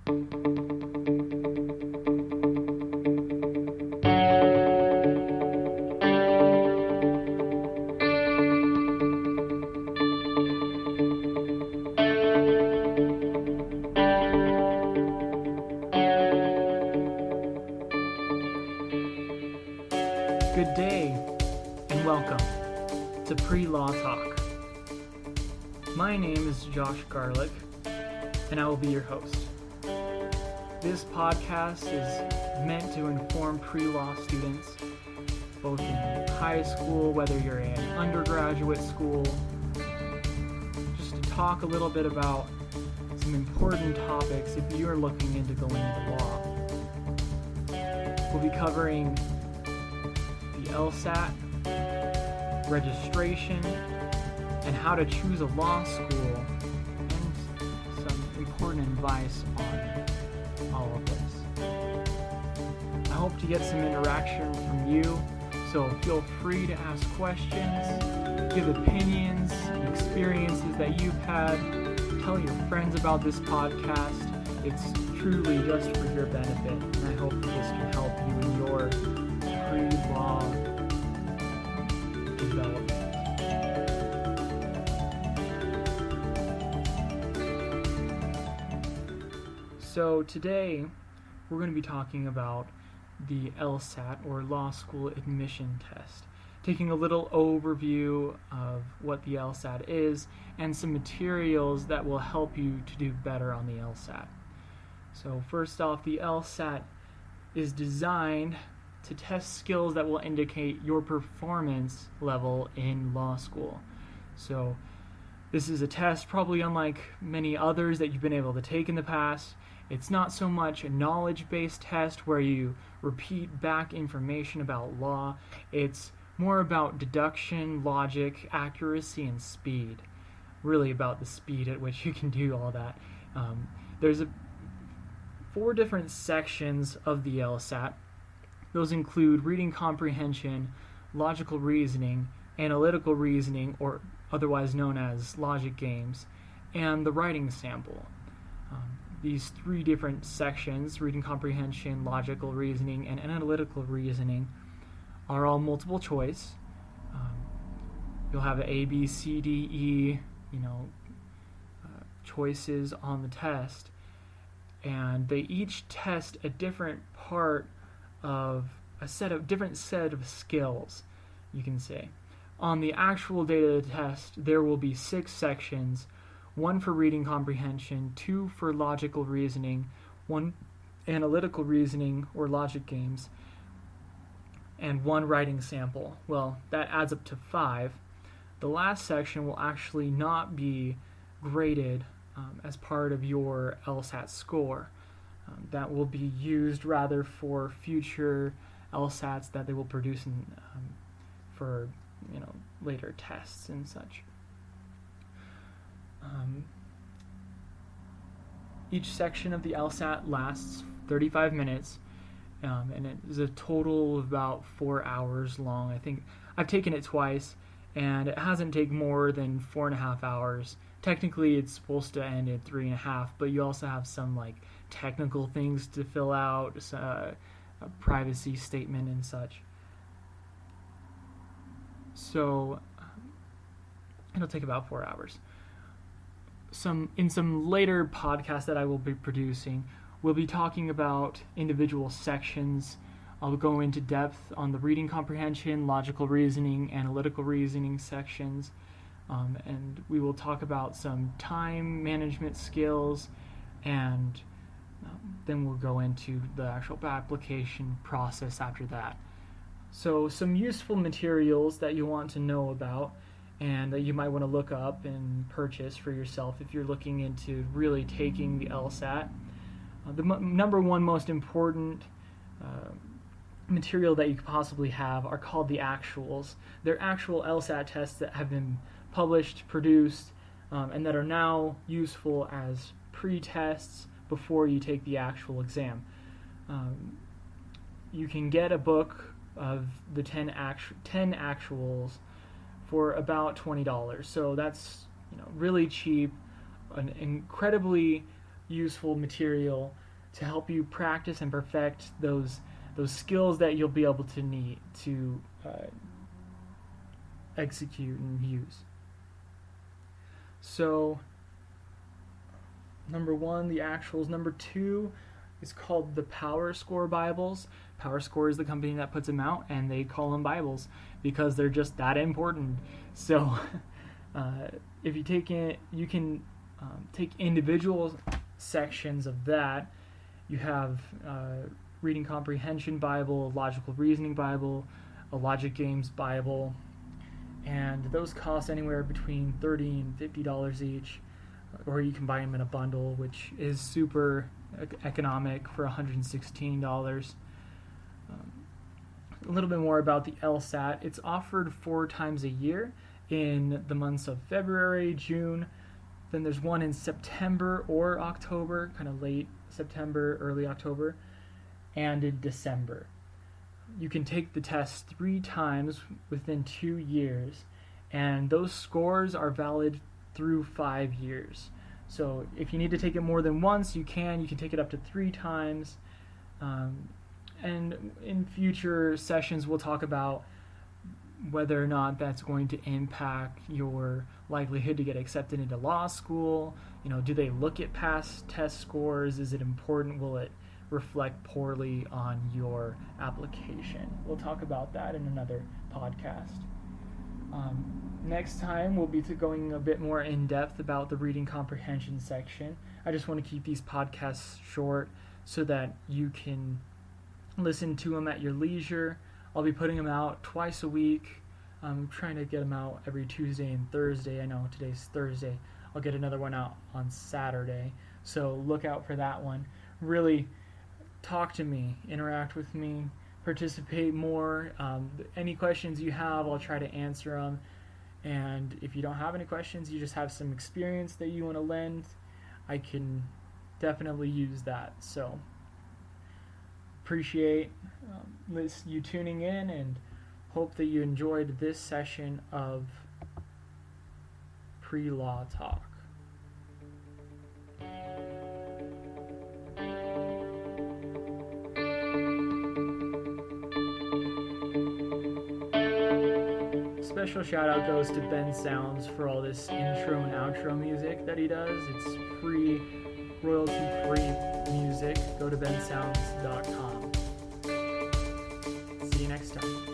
Good day, and welcome to Pre-Law Talk. My name is Josh Garlick, and I will be your host. This podcast is meant to inform pre-law students, both in high school, whether you're in undergraduate school, just to talk a little bit about some important topics if you're looking into going into law. We'll be covering the LSAT, registration, and how to choose a law school, and some important advice on all of this. I hope to get some interaction from you, so feel free to ask questions, give opinions, experiences that you've had, tell your friends about this podcast. It's truly just for your benefit, and I hope this can help you in your pre-law development. So today we're going to be talking about the LSAT, or Law School Admission Test, taking a little overview of what the LSAT is and some materials that will help you to do better on the LSAT. So first off, the LSAT is designed to test skills that will indicate your performance level in law school. So this is a test probably unlike many others that you've been able to take in the past. It's not so much a knowledge-based test where you repeat back information about law. It's more about deduction, logic, accuracy, and speed. Really about the speed at which you can do all that. There's 4 different sections of the LSAT. Those include reading comprehension, logical reasoning, analytical reasoning, or otherwise known as logic games, and the writing sample. These 3 different sections, reading comprehension, logical reasoning, and analytical reasoning, are all multiple choice. You'll have A, B, C, D, E, choices on the test, and they each test a different part of a different set of skills, you can say. On the actual date of the test, there will be 6 sections, 1 for reading comprehension, 2 for logical reasoning, 1 analytical reasoning or logic games, and 1 writing sample. Well, that adds up to 5. The last section will actually not be graded as part of your LSAT score. That will be used rather for future LSATs that they will produce for later tests and such. Each section of the LSAT lasts 35 minutes, and it is a total of about 4 hours long. I think I've taken it twice, and it hasn't taken more than 4.5 hours. Technically, it's supposed to end at 3.5, but you also have some technical things to fill out, a privacy statement and such. So it'll take about 4 hours. In some later podcasts that I will be producing, we'll be talking about individual sections. I'll go into depth on the reading comprehension, logical reasoning, analytical reasoning sections, and we will talk about some time management skills, and then we'll go into the actual application process after that. So some useful materials that you want to know about and that you might want to look up and purchase for yourself if you're looking into really taking the LSAT. The number one most important material that you could possibly have are called the actuals. They're actual LSAT tests that have been published, produced, and that are now useful as pre-tests before you take the actual exam. You can get a book of the 10 actuals for about $20. So that's really cheap, an incredibly useful material to help you practice and perfect those skills that you'll be able to need to execute and use. So, number 1, the actuals. Number 2 is called the Power Score Bibles. Power Score is the company that puts them out, and they call them Bibles because they're just that important. So, if you take it, you can take individual sections of that. You have Reading Comprehension Bible, Logical Reasoning Bible, a Logic Games Bible, and those cost anywhere between $30 and $50 each, or you can buy them in a bundle, which is super economic for $116. A little bit more about the LSAT. It's offered 4 times a year in the months of February, June. Then there's one in September or October, kind of late September, early October, and in December. You can take the test 3 times within 2 years, and those scores are valid through 5 years. So if you need to take it more than once, you can take it up to 3 times. And in future sessions, we'll talk about whether or not that's going to impact your likelihood to get accepted into law school. Do they look at past test scores? Is it important? Will it reflect poorly on your application? We'll talk about that in another podcast. Next time, we'll be going a bit more in depth about the reading comprehension section. I just want to keep these podcasts short so that you can listen to them at your leisure. I'll be putting them out twice a week. I'm trying to get them out every Tuesday and Thursday. I know today's Thursday. I'll get another one out on Saturday. So look out for that one. Really talk to me, interact with me, participate more. Any questions you have, I'll try to answer them. And if you don't have any questions, you just have some experience that you want to lend, I can definitely use that. So appreciate you tuning in, and hope that you enjoyed this session of Pre-Law Talk. Special shout out goes to Ben Sounds for all this intro and outro music that he does. It's free, royalty-free music. Go to bensounds.com. See you next time.